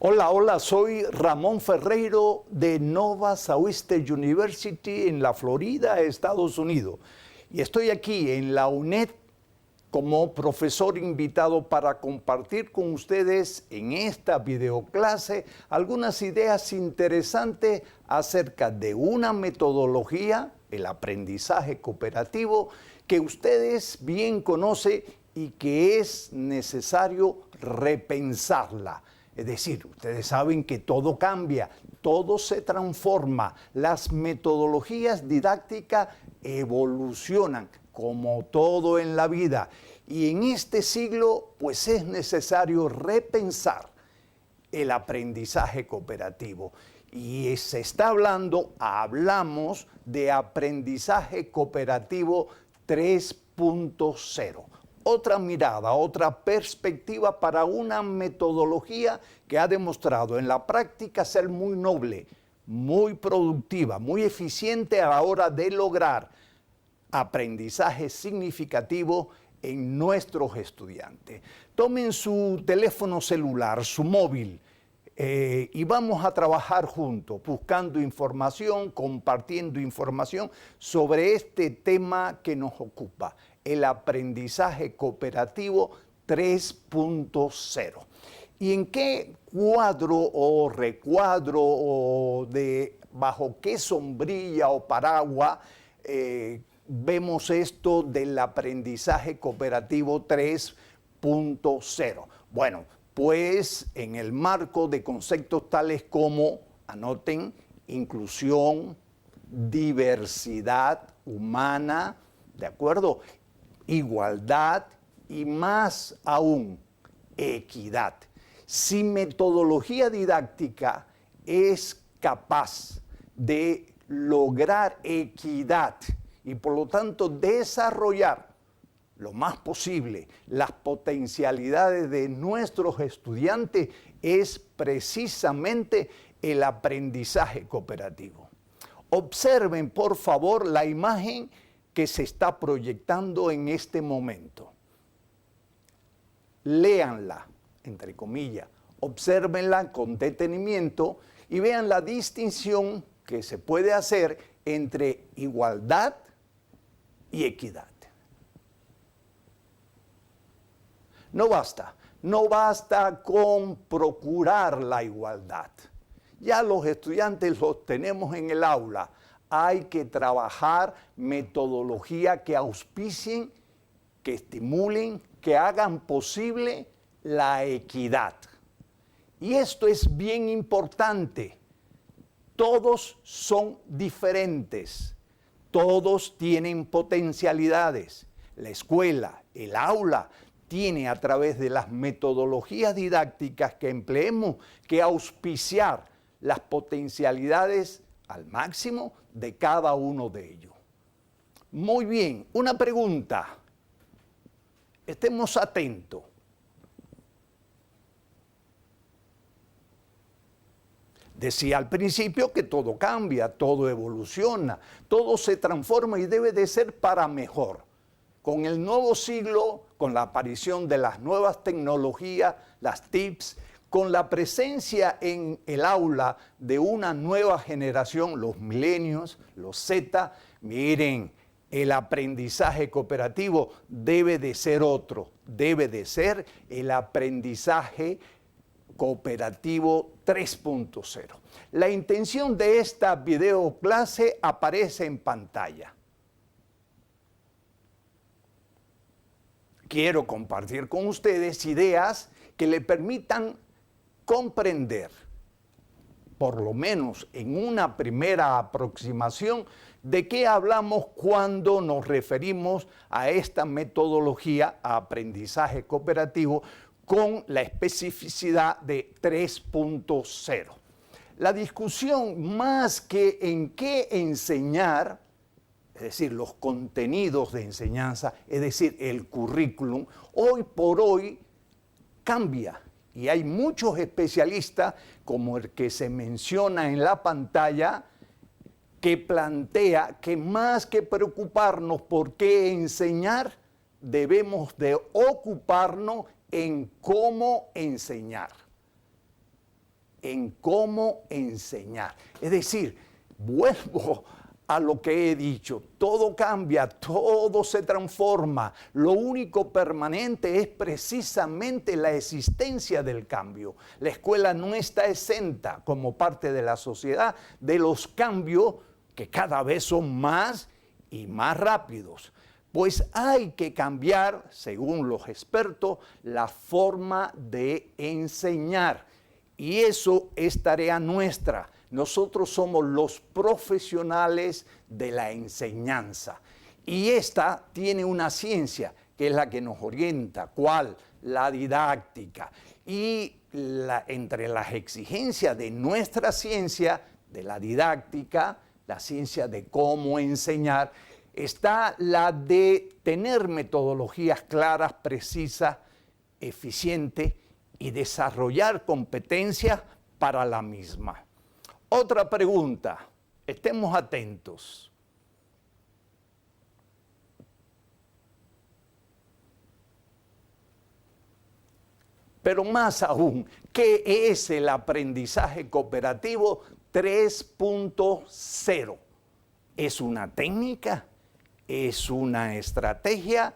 Hola, hola, soy Ramón Ferreiro de Nova Southeastern University en la Florida, Estados Unidos. Y estoy aquí en la UNED como profesor invitado para compartir con ustedes en esta videoclase algunas ideas interesantes acerca de una metodología, el aprendizaje cooperativo, que ustedes bien conocen y que es necesario repensarla. Es decir, ustedes saben que todo cambia, todo se transforma, las metodologías didácticas evolucionan, como todo en la vida. Y en este siglo, pues es necesario repensar el aprendizaje cooperativo. Y se está hablamos de aprendizaje cooperativo 3.0. Otra mirada, otra perspectiva para una metodología que ha demostrado en la práctica ser muy noble, muy productiva, muy eficiente a la hora de lograr aprendizaje significativo en nuestros estudiantes. Tomen su teléfono celular, su móvil, y vamos a trabajar juntos, buscando información, compartiendo información sobre este tema que nos ocupa, el aprendizaje cooperativo 3.0. ¿Y en qué cuadro o recuadro o bajo qué sombrilla o paraguas vemos esto del aprendizaje cooperativo 3.0? Bueno, pues en el marco de conceptos tales como, anoten, inclusión, diversidad humana, ¿de acuerdo? Igualdad y más aún, equidad. Si metodología didáctica es capaz de lograr equidad y por lo tanto desarrollar lo más posible las potencialidades de nuestros estudiantes, es precisamente el aprendizaje cooperativo. Observen, por favor, la imagen que se está proyectando en este momento. Léanla, entre comillas, obsérvenla con detenimiento y vean la distinción que se puede hacer entre igualdad y equidad. No basta con procurar la igualdad. Ya los estudiantes los tenemos en el aula. Hay que trabajar metodología que auspicien, que estimulen, que hagan posible la equidad. Y esto es bien importante. Todos son diferentes. Todos tienen potencialidades. La escuela, el aula, tiene a través de las metodologías didácticas que empleemos que auspiciar las potencialidades al máximo de cada uno de ellos. Muy bien, una pregunta. Estemos atentos. Decía al principio que todo cambia, todo evoluciona, todo se transforma y debe de ser para mejor. Con el nuevo siglo, con la aparición de las nuevas tecnologías, las TICs, con la presencia en el aula de una nueva generación, los millennials, los Z, miren, el aprendizaje cooperativo debe de ser otro, debe de ser el aprendizaje cooperativo 3.0. La intención de esta videoclase aparece en pantalla. Quiero compartir con ustedes ideas que le permitan comprender, por lo menos en una primera aproximación, de qué hablamos cuando nos referimos a esta metodología, a aprendizaje cooperativo, con la especificidad de 3.0. La discusión, más que en qué enseñar, es decir, los contenidos de enseñanza, es decir, el currículum, hoy por hoy cambia. Y hay muchos especialistas, como el que se menciona en la pantalla, que plantea que más que preocuparnos por qué enseñar, debemos de ocuparnos en cómo enseñar. en cómo enseñar. Es decir, vuelvo a lo que he dicho, todo cambia, todo se transforma. Lo único permanente es precisamente la existencia del cambio. La escuela no está exenta como parte de la sociedad de los cambios que cada vez son más y más rápidos. Pues hay que cambiar, según los expertos, la forma de enseñar. Y eso es tarea nuestra. Nosotros somos los profesionales de la enseñanza. Y esta tiene una ciencia que es la que nos orienta. ¿Cuál? La didáctica. Y entre las exigencias de nuestra ciencia, de la didáctica, la ciencia de cómo enseñar, está la de tener metodologías claras, precisas, eficientes y desarrollar competencias para la misma. Otra pregunta, estemos atentos. Pero más aún, ¿qué es el aprendizaje cooperativo 3.0? ¿Es una técnica? ¿Es una estrategia?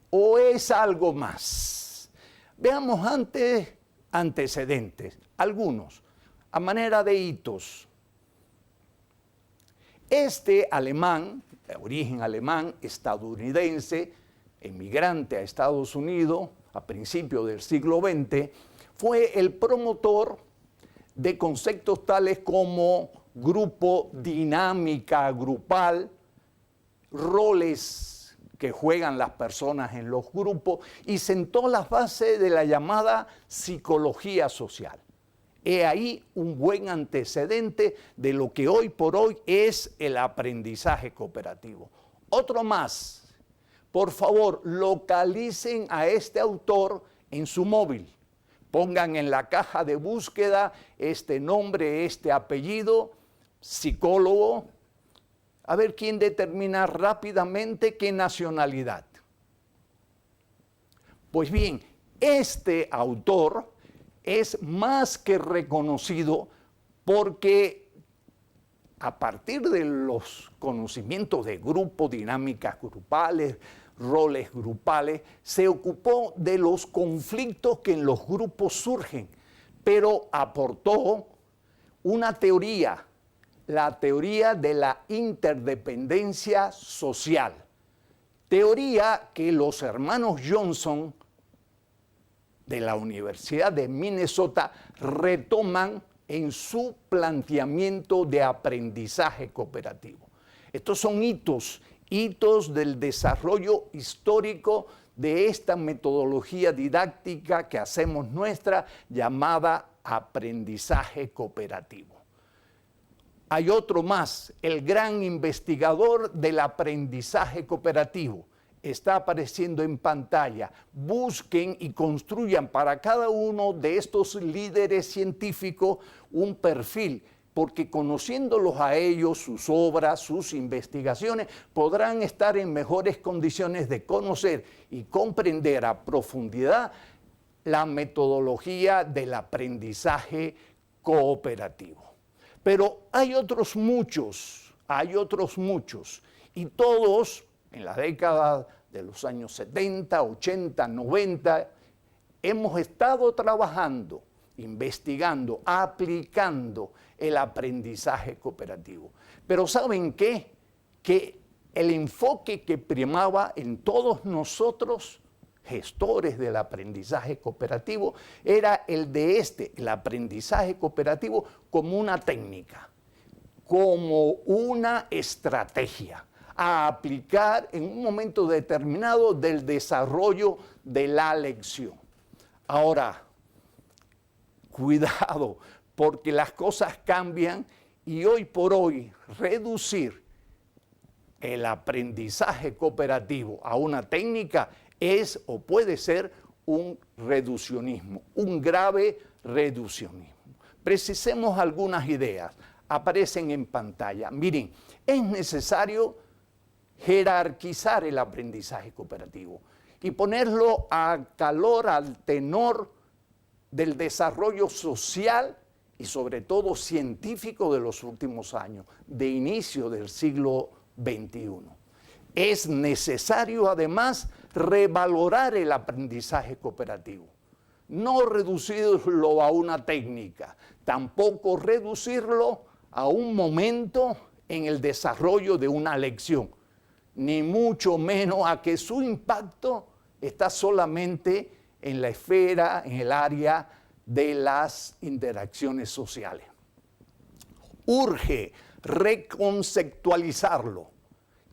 ¿O es algo más? Veamos antes antecedentes, algunos, a manera de hitos. Este alemán, de origen alemán, estadounidense, emigrante a Estados Unidos a principios del siglo XX, fue el promotor de conceptos tales como grupo, dinámica grupal, roles que juegan las personas en los grupos, y sentó las bases de la llamada psicología social. He ahí un buen antecedente de lo que hoy por hoy es el aprendizaje cooperativo. Otro más, por favor, localicen a este autor en su móvil. Pongan en la caja de búsqueda este nombre, este apellido, psicólogo. A ver quién determina rápidamente qué nacionalidad. Pues bien, este autor es más que reconocido porque a partir de los conocimientos de grupo, dinámicas grupales, roles grupales, se ocupó de los conflictos que en los grupos surgen, pero aportó una teoría, la teoría de la interdependencia social, teoría que los hermanos Johnson de la Universidad de Minnesota retoman en su planteamiento de aprendizaje cooperativo. Estos son hitos del desarrollo histórico de esta metodología didáctica que hacemos nuestra, llamada aprendizaje cooperativo. Hay otro más, el gran investigador del aprendizaje cooperativo. Está apareciendo en pantalla. Busquen y construyan para cada uno de estos líderes científicos un perfil, porque conociéndolos a ellos, sus obras, sus investigaciones, podrán estar en mejores condiciones de conocer y comprender a profundidad la metodología del aprendizaje cooperativo. Pero hay otros muchos, y todos en la década de los años 70, 80, 90, hemos estado trabajando, investigando, aplicando el aprendizaje cooperativo. Pero ¿saben qué? Que el enfoque que primaba en todos nosotros, gestores del aprendizaje cooperativo, era el de el aprendizaje cooperativo como una técnica, como una estrategia a aplicar en un momento determinado del desarrollo de la lección. Ahora, cuidado, porque las cosas cambian y hoy por hoy reducir el aprendizaje cooperativo a una técnica es o puede ser un reduccionismo, un grave reduccionismo. Precisemos algunas ideas, aparecen en pantalla. Miren, es necesario jerarquizar el aprendizaje cooperativo y ponerlo a calor, al tenor del desarrollo social y sobre todo científico de los últimos años, de inicio del siglo XXI. Es necesario además revalorar el aprendizaje cooperativo, no reducirlo a una técnica, tampoco reducirlo a un momento en el desarrollo de una lección, ni mucho menos a que su impacto está solamente en la esfera, en el área de las interacciones sociales. Urge reconceptualizarlo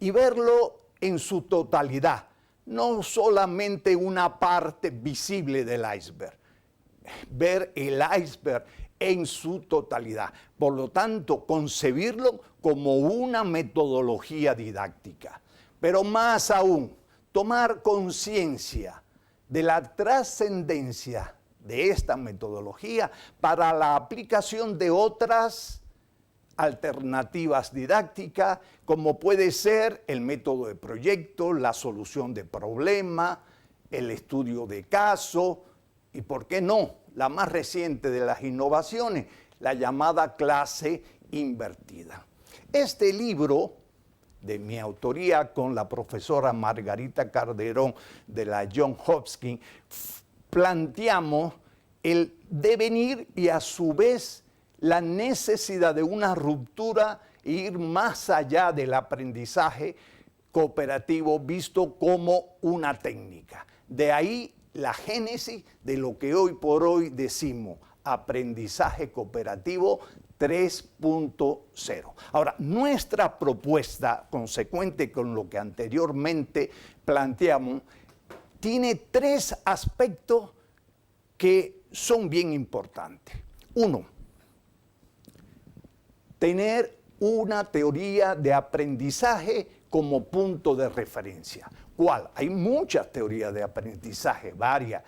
y verlo en su totalidad, no solamente una parte visible del iceberg, ver el iceberg en su totalidad. Por lo tanto, concebirlo como una metodología didáctica. Pero más aún, tomar conciencia de la trascendencia de esta metodología para la aplicación de otras alternativas didácticas, como puede ser el método de proyecto, la solución de problema, el estudio de caso y, ¿por qué no?, la más reciente de las innovaciones, la llamada clase invertida. Este libro, de mi autoría con la profesora Margarita Calderón de la Johns Hopkins, planteamos el devenir y a su vez la necesidad de una ruptura e ir más allá del aprendizaje cooperativo visto como una técnica. De ahí la génesis de lo que hoy por hoy decimos aprendizaje cooperativo 3.0. Ahora, nuestra propuesta, consecuente con lo que anteriormente planteamos, tiene tres aspectos que son bien importantes. Uno, tener una teoría de aprendizaje como punto de referencia. ¿Cuál? Hay muchas teorías de aprendizaje, varias.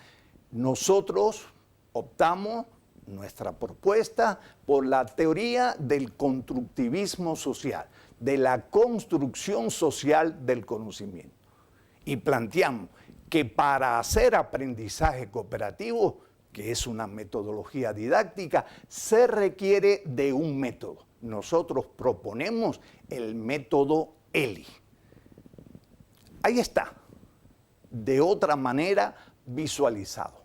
Nosotros optamos, nuestra propuesta, por la teoría del constructivismo social, de la construcción social del conocimiento. Y planteamos que para hacer aprendizaje cooperativo, que es una metodología didáctica, se requiere de un método. Nosotros proponemos el método ELI. Ahí está, de otra manera visualizado.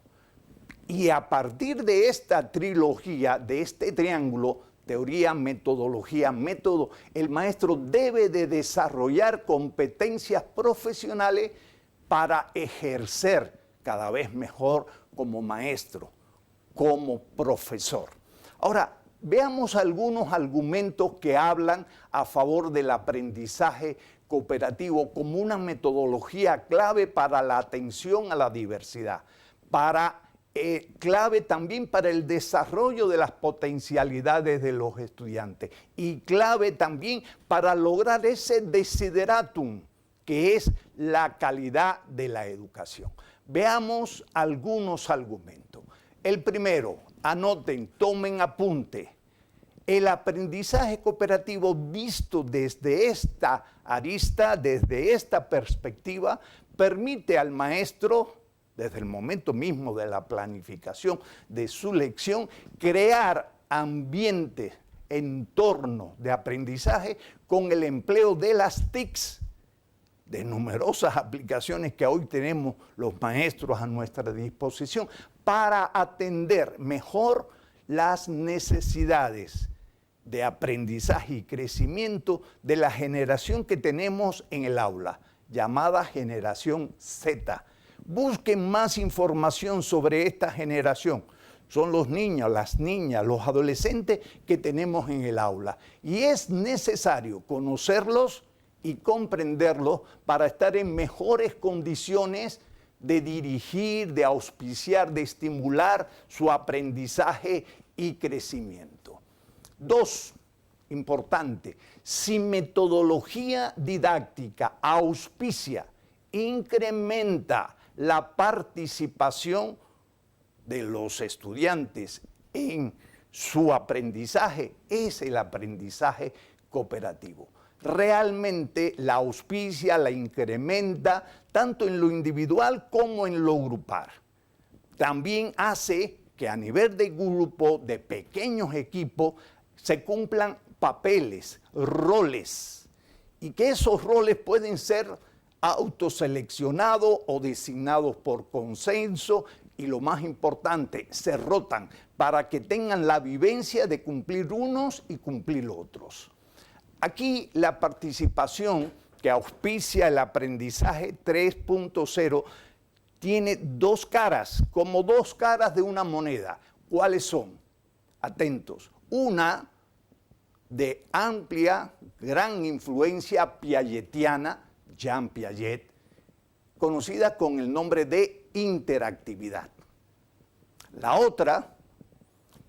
Y a partir de esta trilogía, de este triángulo, teoría, metodología, método, el maestro debe de desarrollar competencias profesionales para ejercer cada vez mejor como maestro, como profesor. Ahora, veamos algunos argumentos que hablan a favor del aprendizaje cooperativo como una metodología clave para la atención a la diversidad, clave también para el desarrollo de las potencialidades de los estudiantes y clave también para lograr ese desideratum que es la calidad de la educación. Veamos algunos argumentos. El primero, anoten, tomen apunte. El aprendizaje cooperativo visto desde esta arista, desde esta perspectiva, permite al maestro, desde el momento mismo de la planificación de su lección, crear ambientes, entornos de aprendizaje con el empleo de las TICs, de numerosas aplicaciones que hoy tenemos los maestros a nuestra disposición para atender mejor las necesidades de aprendizaje y crecimiento de la generación que tenemos en el aula, llamada generación Z. Busquen más información sobre esta generación. Son los niños, las niñas, los adolescentes que tenemos en el aula. Y es necesario conocerlos y comprenderlos para estar en mejores condiciones de dirigir, de auspiciar, de estimular su aprendizaje y crecimiento. Dos, importante, si metodología didáctica auspicia, incrementa la participación de los estudiantes en su aprendizaje, es el aprendizaje cooperativo. Realmente la auspicia, la incrementa, tanto en lo individual como en lo grupal. También hace que a nivel de grupo, de pequeños equipos, se cumplan papeles, roles, y que esos roles pueden ser autoseleccionados o designados por consenso, y lo más importante, se rotan para que tengan la vivencia de cumplir unos y cumplir otros. Aquí la participación que auspicia el aprendizaje 3.0 tiene dos caras, como dos caras de una moneda. ¿Cuáles son? Atentos. Una de amplia, gran influencia piagetiana, Jean Piaget, conocida con el nombre de interactividad. La otra,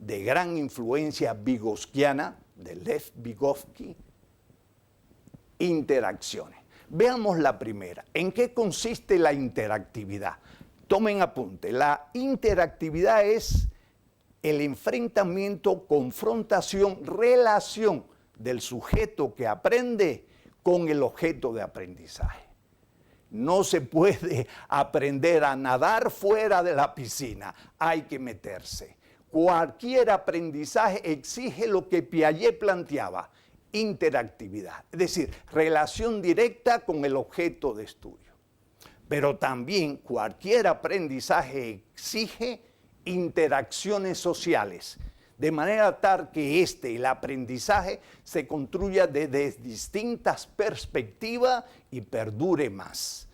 de gran influencia vygotsquiana, de Lev Vygotsky, interacciones. Veamos la primera. ¿En qué consiste la interactividad? Tomen apunte. La interactividad es el enfrentamiento, confrontación, relación del sujeto que aprende con el objeto de aprendizaje. No se puede aprender a nadar fuera de la piscina, hay que meterse. Cualquier aprendizaje exige lo que Piaget planteaba, interactividad, es decir, relación directa con el objeto de estudio. Pero también cualquier aprendizaje exige interacciones sociales, de manera tal que el aprendizaje se construya desde distintas perspectivas y perdure más.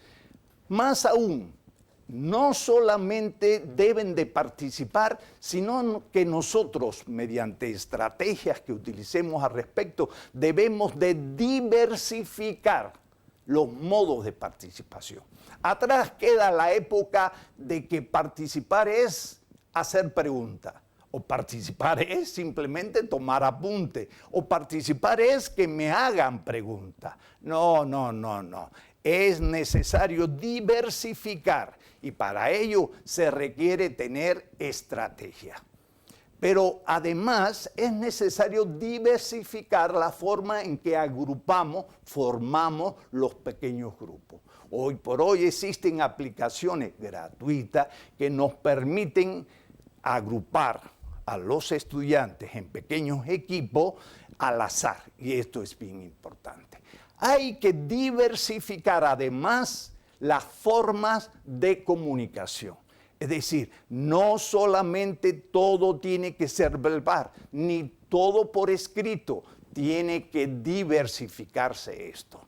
Más aún, no solamente deben de participar, sino que nosotros, mediante estrategias que utilicemos al respecto, debemos de diversificar los modos de participación. Atrás queda la época de que participar es hacer preguntas, o participar es simplemente tomar apunte, o participar es que me hagan preguntas. No. Es necesario diversificar y para ello se requiere tener estrategia. Pero además es necesario diversificar la forma en que agrupamos, formamos los pequeños grupos. Hoy por hoy existen aplicaciones gratuitas que nos permiten agrupar a los estudiantes en pequeños equipos al azar, y esto es bien importante. Hay que diversificar además las formas de comunicación. Es decir, no solamente todo tiene que ser verbal, ni todo por escrito, tiene que diversificarse esto.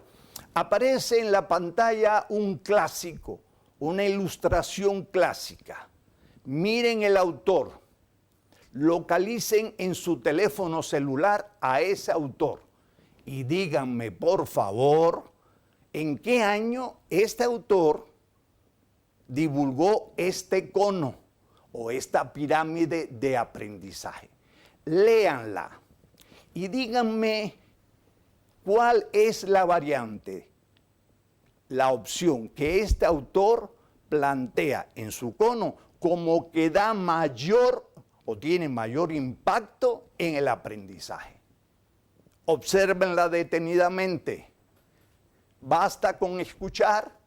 Aparece en la pantalla un clásico, una ilustración clásica. Miren el autor, localicen en su teléfono celular a ese autor y díganme, por favor, en qué año este autor divulgó este cono o esta pirámide de aprendizaje. Léanla y díganme cuál es la variante, la opción que este autor plantea en su cono como que da mayor o tiene mayor impacto en el aprendizaje. Obsérvenla detenidamente. Basta con escuchar,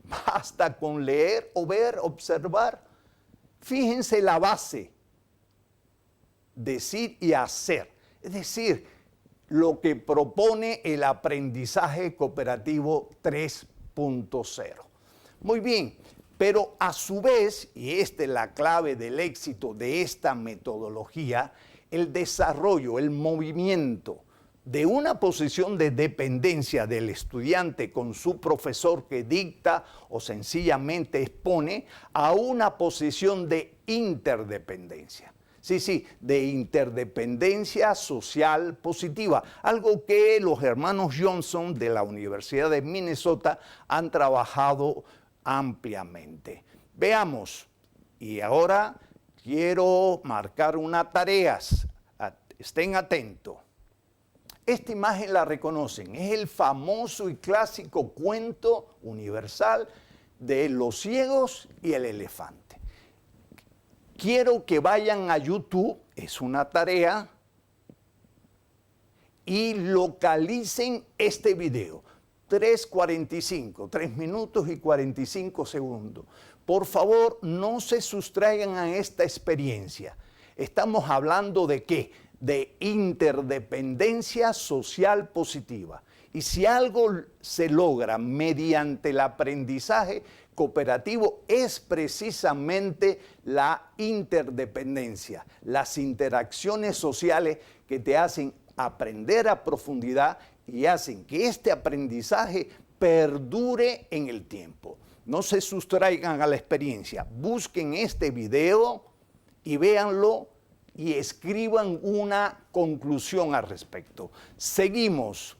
basta con leer o ver, observar. Fíjense la base, decir y hacer. Es decir, lo que propone el aprendizaje cooperativo 3.0. Muy bien, pero a su vez, y esta es la clave del éxito de esta metodología, el desarrollo, el movimiento de una posición de dependencia del estudiante con su profesor que dicta o sencillamente expone a una posición de interdependencia. Sí, de interdependencia social positiva, algo que los hermanos Johnson de la Universidad de Minnesota han trabajado ampliamente. Veamos, y ahora quiero marcar unas tareas, estén atentos. Esta imagen la reconocen, es el famoso y clásico cuento universal de los ciegos y el elefante. Quiero que vayan a YouTube, es una tarea, y localicen este video, 3 minutos y 45 segundos. Por favor, no se sustraigan a esta experiencia. Estamos hablando de ¿qué? De interdependencia social positiva. Y si algo se logra mediante el aprendizaje cooperativo es precisamente la interdependencia, las interacciones sociales que te hacen aprender a profundidad y hacen que este aprendizaje perdure en el tiempo. No se sustraigan a la experiencia, busquen este video y véanlo y escriban una conclusión al respecto. Seguimos.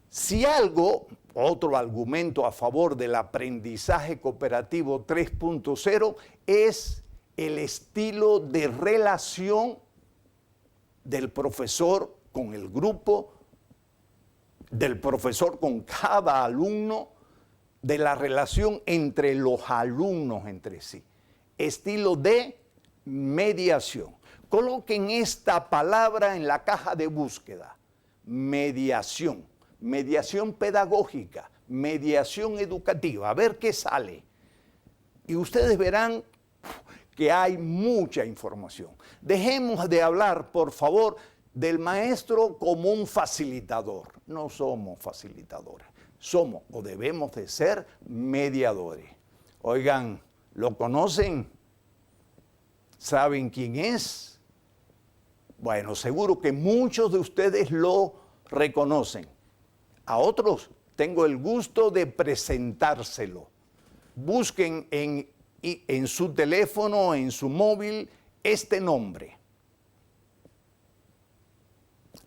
Si algo, otro argumento a favor del aprendizaje cooperativo 3.0 es el estilo de relación del profesor con el grupo, del profesor con cada alumno, de la relación entre los alumnos entre sí. Estilo de mediación. Coloquen esta palabra en la caja de búsqueda. Mediación. Mediación pedagógica, mediación educativa. A ver qué sale. Y ustedes verán que hay mucha información. Dejemos de hablar, por favor, del maestro como un facilitador. No somos facilitadores. Somos o debemos de ser mediadores. Oigan, ¿lo conocen? ¿Saben quién es? Bueno, seguro que muchos de ustedes lo reconocen. A otros tengo el gusto de presentárselo. Busquen en su teléfono, en su móvil, este nombre.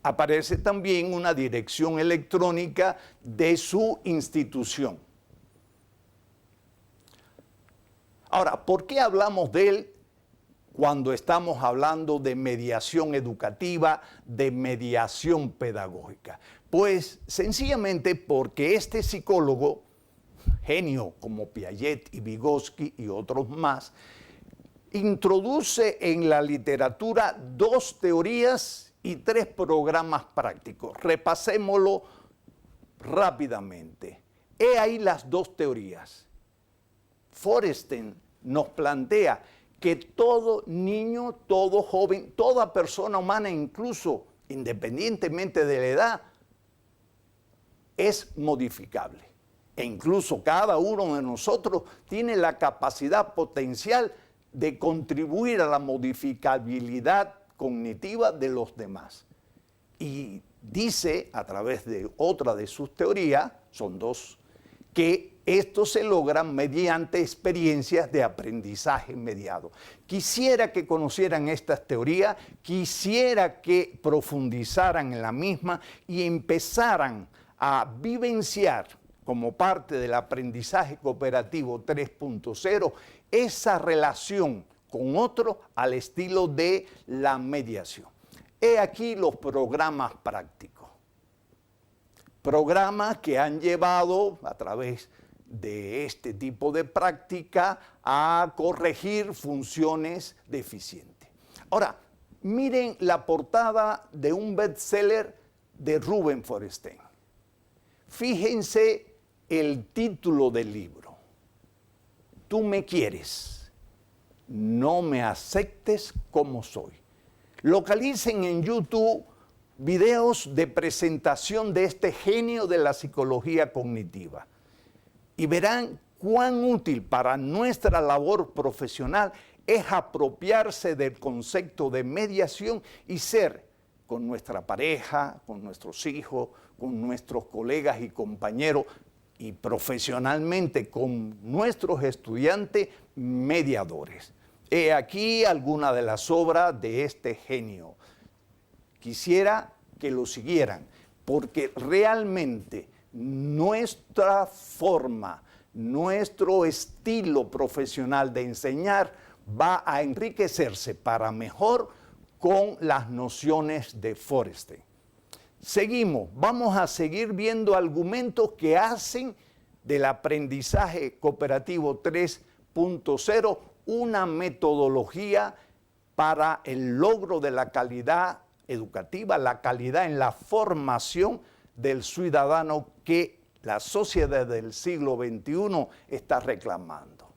Aparece también una dirección electrónica de su institución. Ahora, ¿por qué hablamos de él cuando estamos hablando de mediación educativa, de mediación pedagógica? Pues sencillamente porque este psicólogo, genio como Piaget y Vygotsky y otros más, introduce en la literatura 2 teorías y 3 programas prácticos. Repasémoslo rápidamente. He ahí las 2 teorías. Forsten nos plantea que todo niño, todo joven, toda persona humana, incluso independientemente de la edad, es modificable. E incluso cada uno de nosotros tiene la capacidad potencial de contribuir a la modificabilidad cognitiva de los demás. Y dice, a través de otra de sus teorías, son 2, que esto se logra mediante experiencias de aprendizaje mediado. Quisiera que conocieran estas teorías, quisiera que profundizaran en la misma y empezaran a vivenciar como parte del aprendizaje cooperativo 3.0 esa relación con otro al estilo de la mediación. He aquí los programas prácticos. Programas que han llevado a través de este tipo de práctica a corregir funciones deficientes. Ahora, miren la portada de un bestseller de Ruben Forsten. Fíjense el título del libro. Tú me quieres, no me aceptes como soy. Localicen en YouTube videos de presentación de este genio de la psicología cognitiva y verán cuán útil para nuestra labor profesional es apropiarse del concepto de mediación y ser con nuestra pareja, con nuestros hijos, con nuestros colegas y compañeros y profesionalmente con nuestros estudiantes mediadores. He aquí algunas de las obras de este genio. Quisiera que lo siguieran, porque realmente nuestra forma, nuestro estilo profesional de enseñar va a enriquecerse para mejor con las nociones de Forsten. Seguimos, vamos a seguir viendo argumentos que hacen del aprendizaje cooperativo 3.0 una metodología para el logro de la calidad educativa, la calidad en la formación del ciudadano que la sociedad del siglo XXI está reclamando.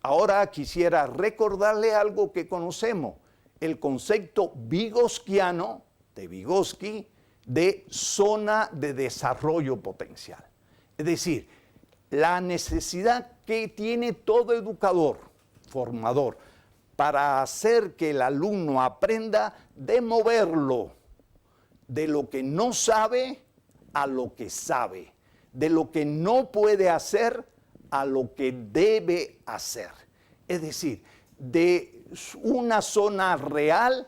Ahora quisiera recordarle algo que conocemos, el concepto vygotsquiano, de Vygotsky, de zona de desarrollo potencial. Es decir, la necesidad que tiene todo educador, formador, para hacer que el alumno aprenda de moverlo de lo que no sabe a lo que sabe, de lo que no puede hacer a lo que debe hacer. Es decir, de una zona real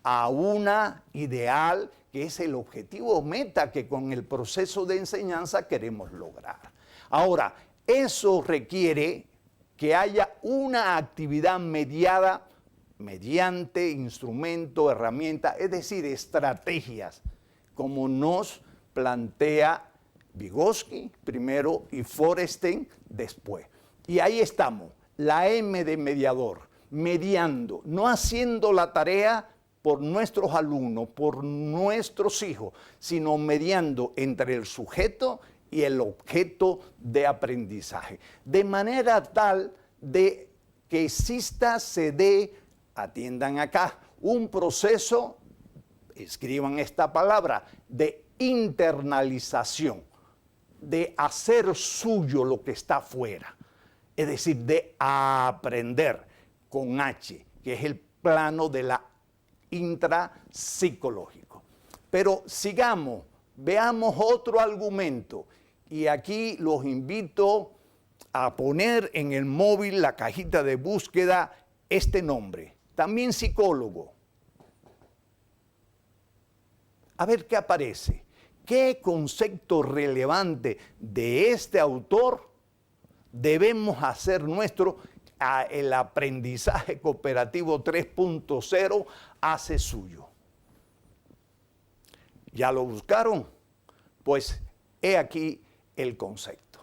a una ideal, que es el objetivo o meta que con el proceso de enseñanza queremos lograr. Ahora, eso requiere que haya una actividad mediada mediante instrumento, herramienta, es decir, estrategias, como nos plantea Vygotsky primero y Feuerstein después. Y ahí estamos, la M de mediador, mediando, no haciendo la tarea por nuestros alumnos, por nuestros hijos, sino mediando entre el sujeto y el objeto de aprendizaje. De manera tal de que exista, se dé, atiendan acá, un proceso, escriban esta palabra, de internalización, de hacer suyo lo que está afuera, es decir, de aprender con H, que es el plano de la intrapsicológico. Pero sigamos, veamos otro argumento, y aquí los invito a poner en el móvil, la cajita de búsqueda, este nombre, también psicólogo. A ver qué aparece. ¿Qué concepto relevante de este autor debemos hacer nuestro? El aprendizaje cooperativo 3.0 hace suyo. ¿Ya lo buscaron? Pues he aquí el concepto.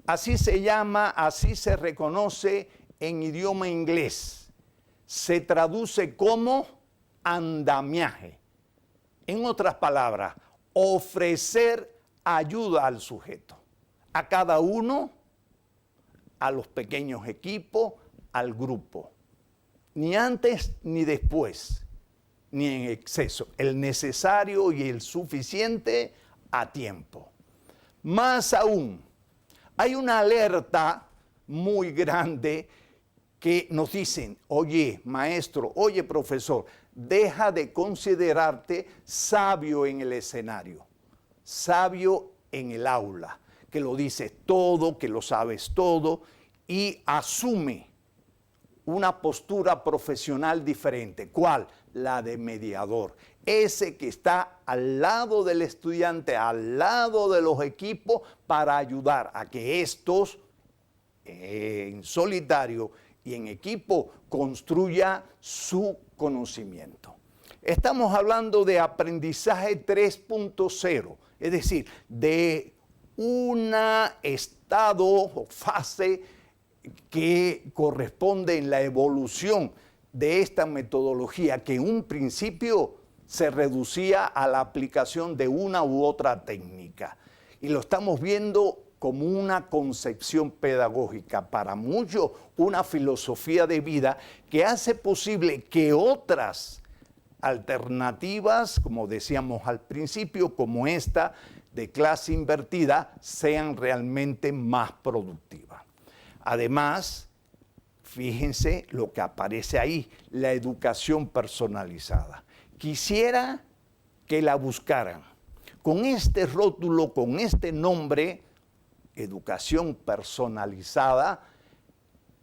Así se llama, así se reconoce en idioma inglés. Se traduce como andamiaje. En otras palabras, ofrecer ayuda al sujeto, a cada uno, a los pequeños equipos, al grupo. Ni antes ni después, ni en exceso. El necesario y el suficiente a tiempo. Más aún, hay una alerta muy grande que nos dicen, oye maestro, oye profesor, deja de considerarte sabio en el escenario, sabio en el aula, que lo dices todo, que lo sabes todo, y asume una postura profesional diferente. ¿Cuál? La de mediador. Ese que está al lado del estudiante, al lado de los equipos, para ayudar a que estos, en solitario y en equipo, construya su conocimiento. Estamos hablando de aprendizaje 3.0, es decir, de un estado o fase que corresponde en la evolución de esta metodología, que en un principio se reducía a la aplicación de una u otra técnica. Y lo estamos viendo como una concepción pedagógica, para muchos una filosofía de vida que hace posible que otras alternativas, como decíamos al principio, como esta de clase invertida, sean realmente más productivas. Además, fíjense lo que aparece ahí, la educación personalizada. Quisiera que la buscaran. Con este rótulo, con este nombre, educación personalizada,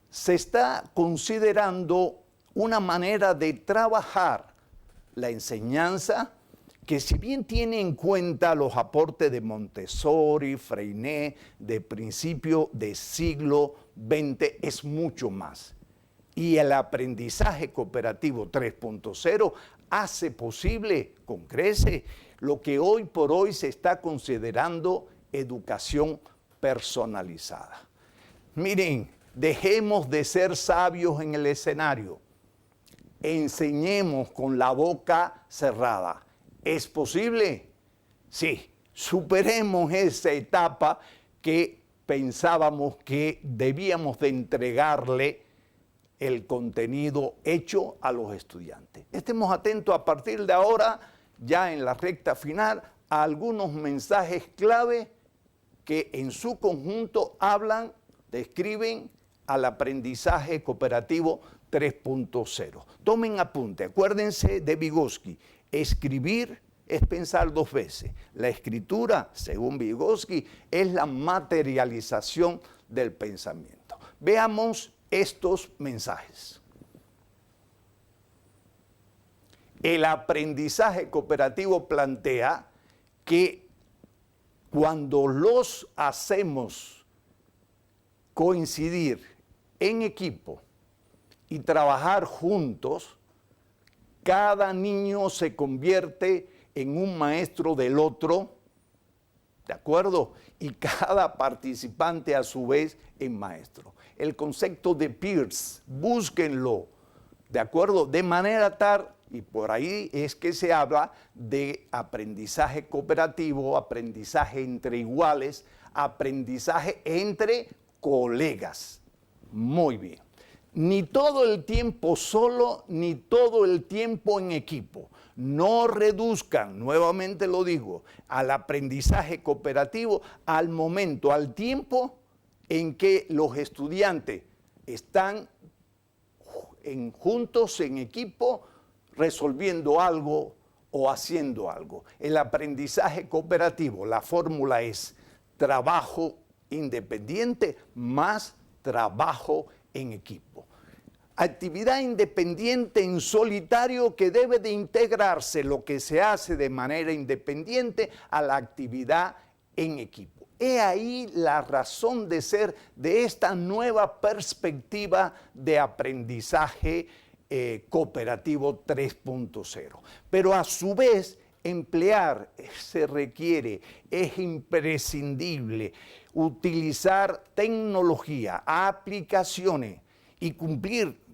se está considerando una manera de trabajar la enseñanza que, si bien tiene en cuenta los aportes de Montessori, Freinet, de principio del siglo XX, es mucho más. Y el aprendizaje cooperativo 3.0 hace posible, con creces, lo que hoy por hoy se está considerando educación personalizada. Miren, dejemos de ser sabios en el escenario. Enseñemos con la boca cerrada. ¿Es posible? Sí, superemos esa etapa que pensábamos que debíamos de entregarle el contenido hecho a los estudiantes. Estemos atentos a partir de ahora, ya en la recta final, a algunos mensajes clave que en su conjunto hablan, describen al aprendizaje cooperativo 3.0. Tomen apunte, acuérdense de Vygotsky, escribir es pensar dos veces. La escritura, según Vygotsky, es la materialización del pensamiento. Veamos estos mensajes. El aprendizaje cooperativo plantea que cuando los hacemos coincidir en equipo y trabajar juntos, cada niño se convierte en un maestro del otro, ¿de acuerdo? Y cada participante a su vez en maestro. El concepto de peers, búsquenlo, ¿de acuerdo? De manera tal, y por ahí es que se habla de aprendizaje cooperativo, aprendizaje entre iguales, aprendizaje entre colegas. Muy bien. Ni todo el tiempo solo, ni todo el tiempo en equipo. No reduzcan, nuevamente lo digo, al aprendizaje cooperativo al momento, al tiempo en que los estudiantes están juntos en equipo resolviendo algo o haciendo algo. El aprendizaje cooperativo, la fórmula es trabajo independiente más trabajo en equipo. Actividad independiente en solitario que debe de integrarse lo que se hace de manera independiente a la actividad en equipo. He ahí la razón de ser de esta nueva perspectiva de aprendizaje cooperativo 3.0. Pero a su vez, emplear se requiere, es imprescindible utilizar tecnología, aplicaciones y cumplir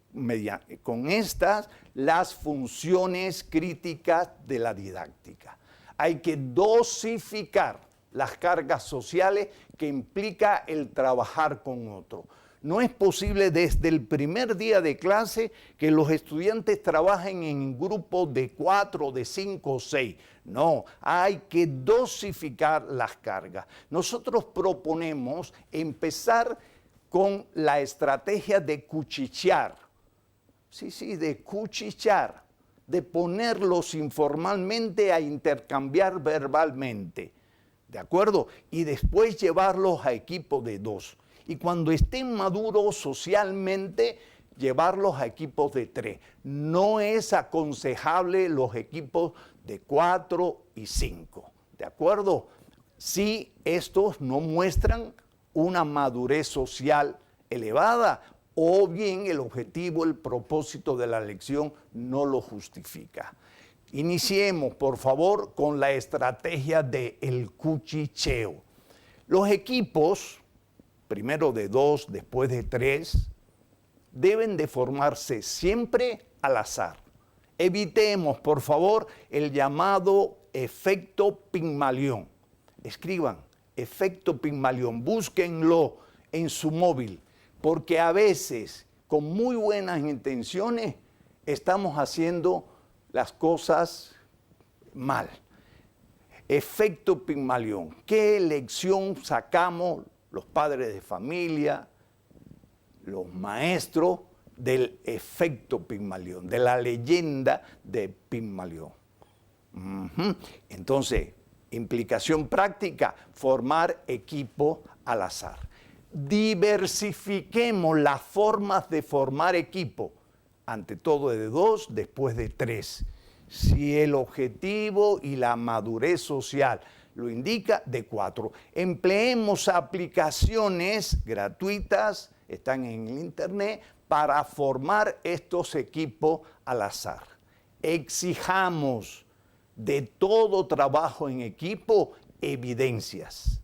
con estas las funciones críticas de la didáctica. Hay que dosificar las cargas sociales que implica el trabajar con otro. No es posible desde el primer día de clase que los estudiantes trabajen en grupos de 4, de 5 o 6. No, hay que dosificar las cargas. Nosotros proponemos empezar con la estrategia de cuchichear. Sí, de cuchichear, de ponerlos informalmente a intercambiar verbalmente. ¿De acuerdo? Y después llevarlos a equipos de 2. Y cuando estén maduros socialmente, llevarlos a equipos de 3. No es aconsejable los equipos de 4 y 5. ¿De acuerdo? Si estos no muestran una madurez social elevada o bien el objetivo, el propósito de la lección no lo justifica. Iniciemos, por favor, con la estrategia del cuchicheo. Los equipos, primero de 2, después de 3, deben de formarse siempre al azar. Evitemos, por favor, el llamado efecto Pigmalión. Escriban, efecto Pigmalión, búsquenlo en su móvil, porque a veces, con muy buenas intenciones, estamos haciendo las cosas mal. Efecto Pigmalión. ¿Qué lección sacamos los padres de familia, los maestros, del efecto Pigmalión, de la leyenda de Pigmalión? Entonces, implicación práctica, formar equipo al azar. Diversifiquemos las formas de formar equipo, ante todo de 2, después de 3. Si el objetivo y la madurez social lo indica, de 4. Empleemos aplicaciones gratuitas, están en el internet, para formar estos equipos al azar. Exijamos de todo trabajo en equipo evidencias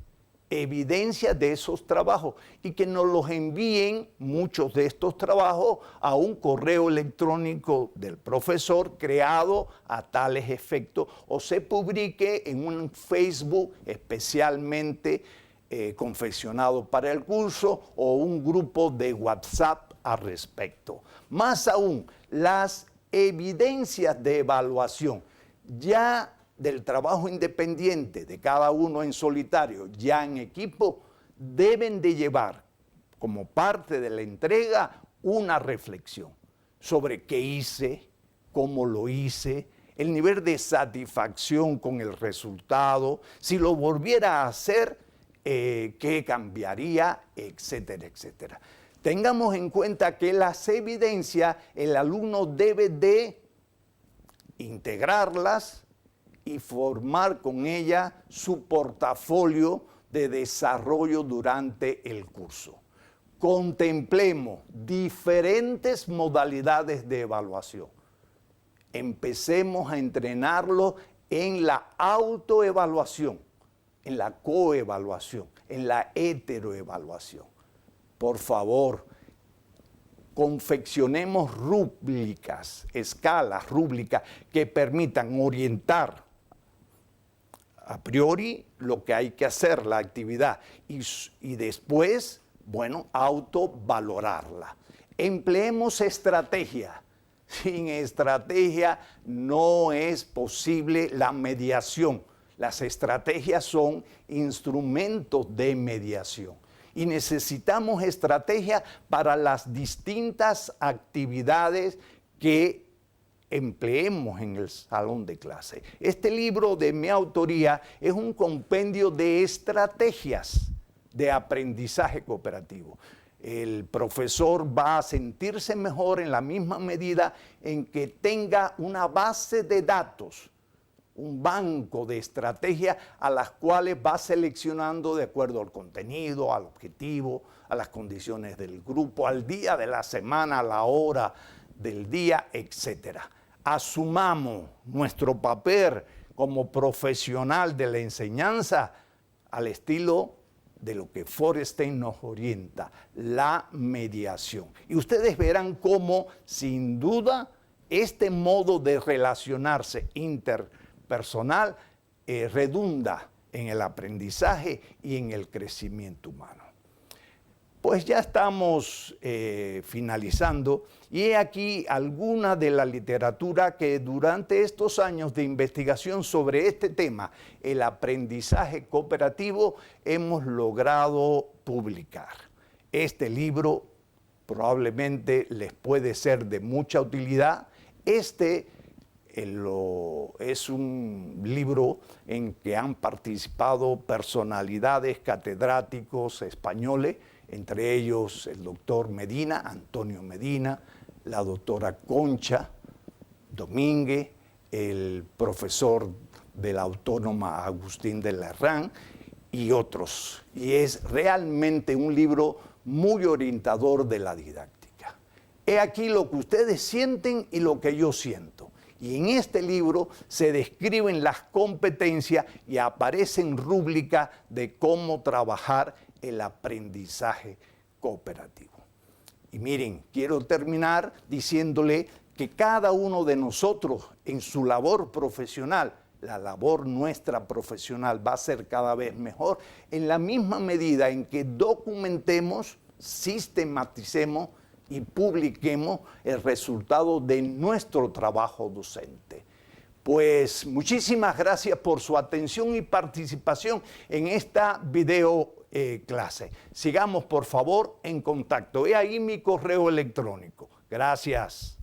de esos trabajos y que nos los envíen muchos de estos trabajos a un correo electrónico del profesor creado a tales efectos o se publique en un Facebook especialmente confeccionado para el curso o un grupo de WhatsApp al respecto. Más aún, las evidencias de evaluación ya del trabajo independiente de cada uno en solitario, ya en equipo, deben de llevar como parte de la entrega una reflexión sobre qué hice, cómo lo hice, el nivel de satisfacción con el resultado, si lo volviera a hacer, qué cambiaría, etcétera, etcétera. Tengamos en cuenta que las evidencias el alumno debe de integrarlas y formar con ellas su portafolio de desarrollo durante el curso. Contemplemos diferentes modalidades de evaluación. Empecemos a entrenarlo en la autoevaluación, en la coevaluación, en la heteroevaluación. Por favor, confeccionemos rúbricas, escalas, rúbricas que permitan orientar a priori lo que hay que hacer, la actividad, y después, bueno, autovalorarla. Empleemos estrategia. Sin estrategia no es posible la mediación. Las estrategias son instrumentos de mediación y necesitamos estrategia para las distintas actividades que empleemos en el salón de clase. Este libro de mi autoría es un compendio de estrategias de aprendizaje cooperativo. El profesor va a sentirse mejor en la misma medida en que tenga una base de datos, un banco de estrategias a las cuales va seleccionando de acuerdo al contenido, al objetivo, a las condiciones del grupo, al día de la semana, a la hora del día, etc. Asumamos nuestro papel como profesional de la enseñanza al estilo de lo que Feuerstein nos orienta, la mediación. Y ustedes verán cómo, sin duda, este modo de relacionarse interpersonal redunda en el aprendizaje y en el crecimiento humano. Pues ya estamos finalizando y he aquí alguna de la literatura que durante estos años de investigación sobre este tema, el aprendizaje cooperativo, hemos logrado publicar. Este libro probablemente les puede ser de mucha utilidad. Este es un libro en que han participado personalidades, catedráticos españoles, entre ellos el doctor Medina, Antonio Medina, la doctora Concha Domínguez, el profesor de la Autónoma Agustín de Lerrán y otros. Y es realmente un libro muy orientador de la didáctica. He aquí lo que ustedes sienten y lo que yo siento. Y en este libro se describen las competencias y aparecen rúbricas de cómo trabajar el aprendizaje cooperativo. Y miren, quiero terminar diciéndole que cada uno de nosotros en su labor profesional, la labor nuestra profesional va a ser cada vez mejor en la misma medida en que documentemos, sistematicemos y publiquemos el resultado de nuestro trabajo docente. Pues muchísimas gracias por su atención y participación en esta video clase. Sigamos por favor en contacto. He ahí mi correo electrónico. Gracias.